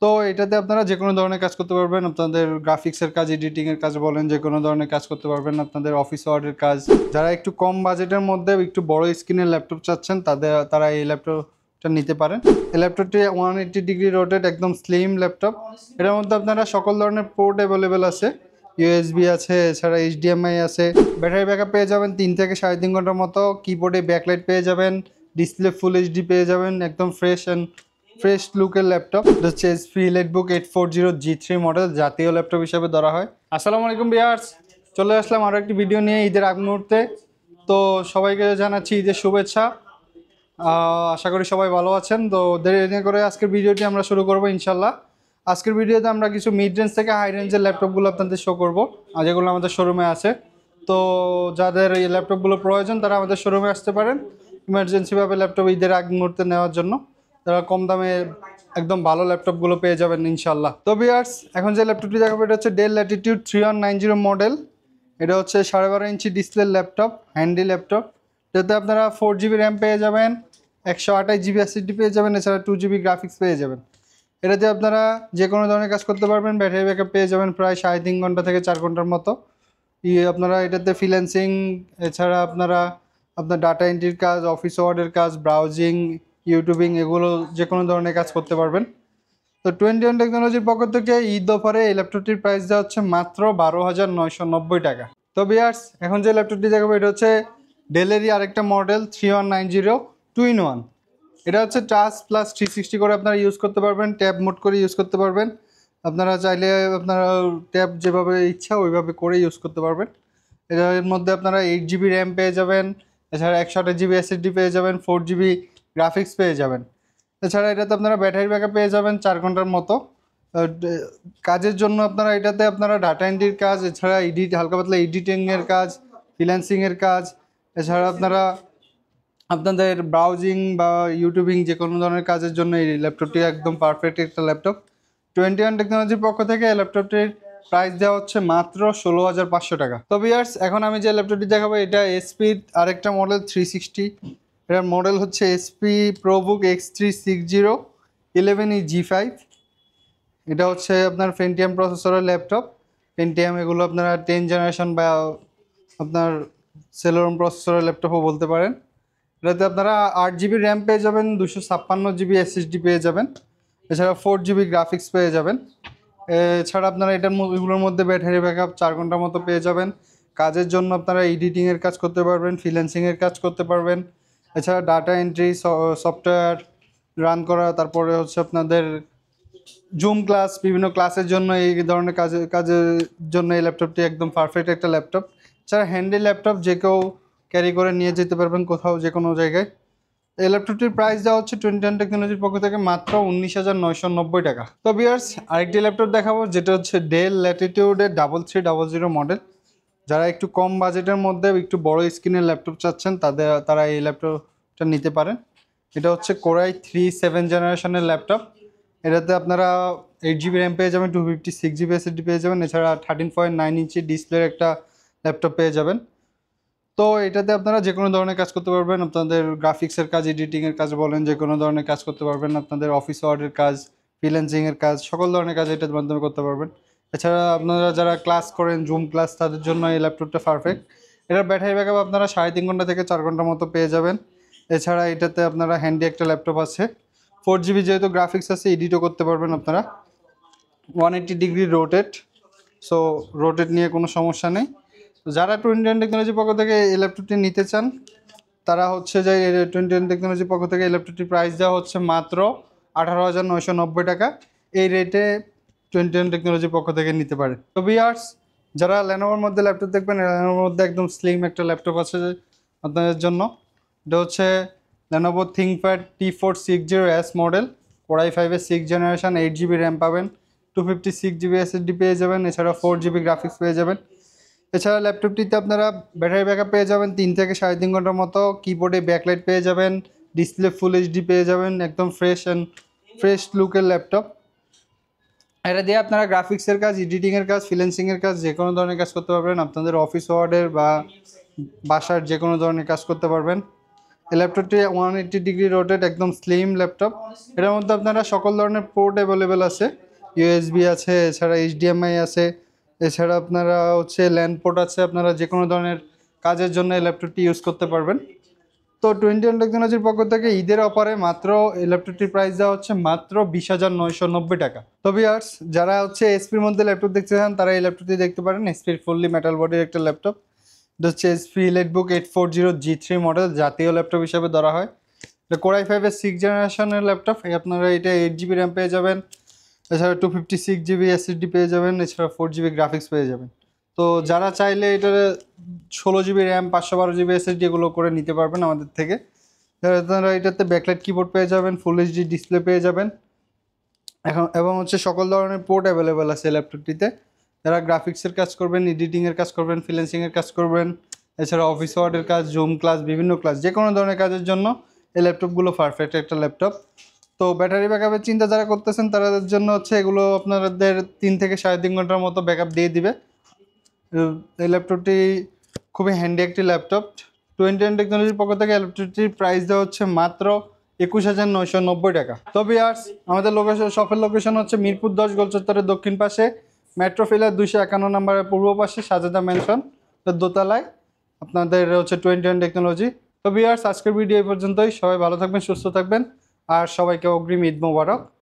তো এটাতে আপনারা যে কোনো ধরনের কাজ করতে পারবেন। আপনাদের গ্রাফিক্সের কাজ, এডিটিংয়ের কাজ বলেন, যে কোনো ধরনের কাজ করতে পারবেন। আপনাদের অফিস ওয়ার্কের কাজ, যারা একটু কম বাজেটের মধ্যে একটু বড় স্ক্রিনের ল্যাপটপ চাচ্ছেন তারা এই ল্যাপটপটা নিতে পারেন। এই ল্যাপটপটি 180 ডিগ্রি রোটেট, একদম স্লিম ল্যাপটপ। এটার মধ্যে আপনারা সকল ধরনের পোর্ট অ্যাভেলেবেল আছে। ইউএসবি আছে, এছাড়া এইচডিএমআই আছে। ব্যাটারি ব্যাকআপ পেয়ে যাবেন 3 থেকে 3.5 ঘন্টার মতো। কিবোর্ডে ব্যাকলাইট পেয়ে যাবেন, ডিসপ্লে ফুল এইচডি পেয়ে যাবেন, একদম ফ্রেশ লুকের ল্যাপটপ। এটা হচ্ছে এসপি ইলাইটবুক 840G3 মডেল, জাতীয় ল্যাপটপ হিসেবে ধরা হয়। আসসালামু আলাইকুম ভিউয়ার্স, চলে আসলাম আরও একটি ভিডিও নিয়ে ঈদের আগ মুহূর্তে। তো সবাইকে জানাচ্ছি ঈদের শুভেচ্ছা। আশা করি সবাই ভালো আছেন। তো দেরি না করে আজকের ভিডিওটি আমরা শুরু করবো ইনশাল্লাহ। আজকের ভিডিওতে আমরা কিছু মিড রেঞ্জ থেকে হাই রেঞ্জের ল্যাপটপগুলো আপনাদের শো করবো, যেগুলো আমাদের শোরুমে আছে। তো যাদের এই ল্যাপটপগুলো প্রয়োজন তারা আমাদের শোরুমে আসতে পারেন ইমার্জেন্সিভাবে ল্যাপটপ ঈদের আগ মুহূর্তে নেওয়ার জন্য। তারা কম দামে একদম ভালো ল্যাপটপগুলো পেয়ে যাবেন ইনশাল্লাহ। তো ভিউয়ার্স, এখন যে ল্যাপটপটি দেখাবো এটা হচ্ছে ডেল ল্যাটিটিউড 3190 মডেল। এটা হচ্ছে 12.5 inch display laptop, handy laptop. এটাতে আপনারা 4GB র্যাম পেয়ে যাবেন, 128GB এসএসডি পেয়ে যাবেন, এছাড়া 2GB গ্রাফিক্স পেয়ে যাবেন। এটাতে আপনারা যে কোনো ধরনের কাজ করতে পারবেন। ব্যাটারি ব্যাকআপ পেয়ে যাবেন প্রায় 3.5 ঘন্টা থেকে 4 ঘন্টার মতো। আপনারা এটাতে ফ্রিল্যান্সিং, এছাড়া আপনার ডাটা এন্ট্রির কাজ, অফিস ওয়ার্কের কাজ, ব্রাউজিং, ইউটিউবিং, এগুলো যে কোনো ধরনের কাজ করতে পারবেন। তো 21 টেকনোলজির পক্ষ থেকে ঈদ অফারে এই ল্যাপটপটির প্রাইস দেওয়া হচ্ছে মাত্র 12,990 টাকা। তো ভিউয়ার্স, এখন যে ল্যাপটপটি দেখাবো এটা হচ্ছে ডেলেরই আরেকটা মডেল 3190 2-in-1। এটা হচ্ছে টাচ প্লাস 360 করে আপনারা ইউজ করতে পারবেন, ট্যাব মোড করে ইউজ করতে পারবেন। আপনারা চাইলে আপনারা ট্যাব যেভাবে ইচ্ছা ওইভাবে করে ইউজ করতে পারবেন। এর মধ্যে আপনারা 8GB র্যাম পেয়ে যাবেন, এছাড়া 128GB এসএসডি পেয়ে যাবেন, 4GB গ্রাফিক্স পেয়ে যাবেন। এছাড়া এটাতে আপনারা ব্যাটারি ব্যাকআপ পেয়ে যাবেন 4 ঘন্টার মতো। কাজের জন্য আপনারা ডাটা এন্ট্রির কাজ, এছাড়া হালকা পাতলা এডিটিংয়ের কাজ, ফ্রিল্যান্সিংয়ের কাজ, এছাড়া আপনাদের ব্রাউজিং বা ইউটিউবিং যে কোনো ধরনের কাজের জন্য এই ল্যাপটপটি একদম পারফেক্ট একটা ল্যাপটপ। 21 টেকনোলজির পক্ষ থেকে এই ল্যাপটপটির প্রাইস দেওয়া হচ্ছে মাত্র 16,500 টাকা। তো ভিউয়ার্স, এখন আমি যে ল্যাপটপটি দেখাবো এটা এসপির আরেকটা মডেল 360। এটার মডেল হচ্ছে SP ProBook X360 11E G5। এটা হচ্ছে আপনার পেন্টিয়াম প্রসেসরের ল্যাপটপ। পেন্টিয়াম এগুলো আপনারা 10 জেনারেশন বা আপনার সেলোরন প্রসেসরের ল্যাপটপও বলতে পারেন। এটাতে আপনারা 8GB র্যাম পেয়ে যাবেন, 256GB এসএসডি পেয়ে যাবেন, এছাড়া 4GB গ্রাফিক্স পেয়ে যাবেন। এছাড়া আপনারা এগুলোর মধ্যে ব্যাটারি ব্যাকআপ 4 ঘন্টার মতো পেয়ে যাবেন। কাজের জন্য আপনারা এডিটিংয়ের কাজ করতে পারবেন, ফ্রিল্যান্সিংয়ের কাজ করতে পারবেন, এছাড়া ডাটা এন্ট্রি, সফটওয়্যার রান করা, তারপরে হচ্ছে আপনাদের জুম ক্লাস, বিভিন্ন ক্লাসের জন্য এই ধরনের কাজের জন্য এই ল্যাপটপটি একদম পারফেক্ট একটা ল্যাপটপ। এছাড়া হ্যান্ডি ল্যাপটপ, যে কেউ ক্যারি করে নিয়ে যেতে পারবেন কোথাও, যে কোনো জায়গায়। এই ল্যাপটপটির প্রাইস দেওয়া হচ্ছে 21 টেকনোলজির পক্ষ থেকে মাত্র 19,990 টাকা। তো ভিউয়ার্স, আরেকটি ল্যাপটপ দেখাবো যেটা হচ্ছে ডেল ল্যাটিটিউডের 3300 মডেল। যারা একটু কম বাজেটের মধ্যে একটু বড় স্ক্রিনের ল্যাপটপ চাচ্ছেন তারা এই ল্যাপটপটা নিতে পারেন। এটা হচ্ছে কোরাই 7 জেনারেশনের ল্যাপটপ। এটাতে আপনারা 8GB র্যাম পেয়ে যাবেন, 256GB এসএসডি পেয়ে যাবেন, এছাড়া 13.9 ইঞ্চি ডিসপ্লের একটা ল্যাপটপ পেয়ে যাবেন। তো এটাতে আপনারা যে কোনো ধরনের কাজ করতে পারবেন। আপনাদের গ্রাফিক্সের কাজ, এডিটিংয়ের কাজ বলেন, যে কোনো ধরনের কাজ করতে পারবেন। আপনাদের অফিস ওয়ার্কের কাজ, ফ্রিল্যান্সিংয়ের কাজ, সকল ধরনের কাজ এটার মাধ্যমে করতে পারবেন। এছাড়া আপনারা যারা ক্লাস করেন, জুম ক্লাস, তাদের জন্য এই ল্যাপটপটা পারফেক্ট। এটার ব্যাটারি ব্যাকআপ আপনারা 3.5 ঘন্টা থেকে 4 ঘন্টার মতো পেয়ে যাবেন। এছাড়া এটাতে আপনারা হ্যান্ডি একটা ল্যাপটপ আছে, 4GB যেহেতু গ্রাফিক্স আছে, এডিটও করতে পারবেন আপনারা। 180 ডিগ্রি রোটেট, সো রোটেট নিয়ে কোনো সমস্যা নেই। যারা 21 টেকনোলজির পক্ষ থেকে এই ল্যাপটপটি নিতে চান তারা হচ্ছে যে 21 টেকনোলজির পক্ষ থেকে এই ল্যাপটপটির প্রাইস দেওয়া হচ্ছে মাত্র 18,990 টাকা। এই রেটে 21 টেকনোলজির পক্ষ থেকে নিতে পারে। তো ভিউয়ার্স, যারা লেনোভোর মধ্যে ল্যাপটপ দেখবেন, লেনোভোর মধ্যে একদম স্লিম একটা ল্যাপটপ আছে আপনাদের জন্য। এটা হচ্ছে Lenovo ThinkPad T460S model, core i 5-এর 6 জেনারেশন, 8GB র্যাম পাবেন, 256GB এসএসডি পেয়ে যাবেন, এছাড়া 4GB গ্রাফিক্স পেয়ে যাবেন। এছাড়া ল্যাপটপটিতে আপনারা ব্যাটারি ব্যাকআপ পেয়ে যাবেন 3 থেকে 3.5 ঘন্টার মতো। কিবোর্ডে ব্যাকলাইট পেয়ে যাবেন, ডিসপ্লে ফুল এইচডি পেয়ে যাবেন, একদম ফ্রেশ লুকের ল্যাপটপ। এটা দিয়ে আপনারা গ্রাফিক্সের কাজ, এডিটিংয়ের কাজ, ফ্রিল্যান্সিংয়ের কাজ, যে কোনো ধরনের কাজ করতে পারবেন। আপনাদের অফিস ওয়ার্কের বা বাসার যে কোনো ধরনের কাজ করতে পারবেন। এই ল্যাপটপটি 180 ডিগ্রি রোটেট, একদম স্লিম ল্যাপটপ। এটার মধ্যে আপনারা সকল ধরনের পোর্ট অ্যাভেলেবেল আছে, ইউএসবি আছে, এছাড়া এইচডিএমআই আছে, এছাড়া আপনারা হচ্ছে ল্যান্ড পোর্ট আছে। আপনারা যে কোনো ধরনের কাজের জন্য এই ল্যাপটপটি ইউজ করতে পারবেন। তো 21 টেকনোলজির পক্ষ থেকে ঈদের অফারে মাত্র এই ল্যাপটপটির প্রাইস দেওয়া হচ্ছে মাত্র 20,990 টাকা। তো ভিউয়ার্স, যারা হচ্ছে এসপির মধ্যে ল্যাপটপ দেখতে চান তারা এই ল্যাপটপটি দেখতে পারেন। এসপির ফুললি মেটাল বডির একটা ল্যাপটপ। এটা হচ্ছে এসপি ইলাইটবুক 840G3 মডেল, জাতীয় ল্যাপটপ হিসাবে ধরা হয়। এটা Core i5-এর 6th জেনারেশনের ল্যাপটপ। আপনারা এটা 8GB র্যাম পেয়ে যাবেন, এছাড়া 256GB SSD পেয়ে যাবেন, এছাড়া 4GB গ্রাফিক্স পেয়ে যাবেন। তো যারা চাইলে এটা 16GB র্যাম 512GB SSD এগুলো করে নিতে পারবেন আমাদের থেকে। আপনারা এটাতে ব্যাকলাইট কিবোর্ড পেয়ে যাবেন, ফুল এইচডি ডিসপ্লে পেয়ে যাবেন এবং হচ্ছে সকল ধরনের পোর্ট অ্যাভেলেবেল আছে ল্যাপটপটিতে। যারা গ্রাফিক্সের কাজ করবেন, এডিটিংয়ের কাজ করবেন, ফ্রিল্যান্সিংয়ের কাজ করবেন, এছাড়া অফিস ওয়ার্ডের কাজ, জুম ক্লাস, বিভিন্ন ক্লাস, যে কোনো ধরনের কাজের জন্য এই ল্যাপটপগুলো পারফেক্ট একটা ল্যাপটপ। তো ব্যাটারি ব্যাকআপের চিন্তা যারা করতেছেন তাদের জন্য হচ্ছে এগুলো আপনাদের 3 থেকে 3.5 ঘন্টার মতো ব্যাকআপ দিয়ে দিবে। এই ল্যাপটপটি খুবই হ্যান্ডি একটি ল্যাপটপ। 21 টেকনোলজির পক্ষ থেকে ল্যাপটপটির প্রাইস দেওয়া হচ্ছে মাত্র 21,990 টাকা। তো ভিউয়ার্স, আমাদের শপের লোকেশন হচ্ছে মিরপুর 10 গোলচত্বরের দক্ষিণ পাশে, মেট্রো ফিলার 251 নম্বরের পূর্ব পাশে, সাজেদা ম্যানশন দোতলায় আপনাদের হচ্ছে 21 টেকনোলজি। তো ভিউয়ার্স, আজকের ভিডিও এই পর্যন্তই। সবাই ভালো থাকবেন, সুস্থ থাকবেন, আর সবাইকে অগ্রিম ঈদ মোবারক।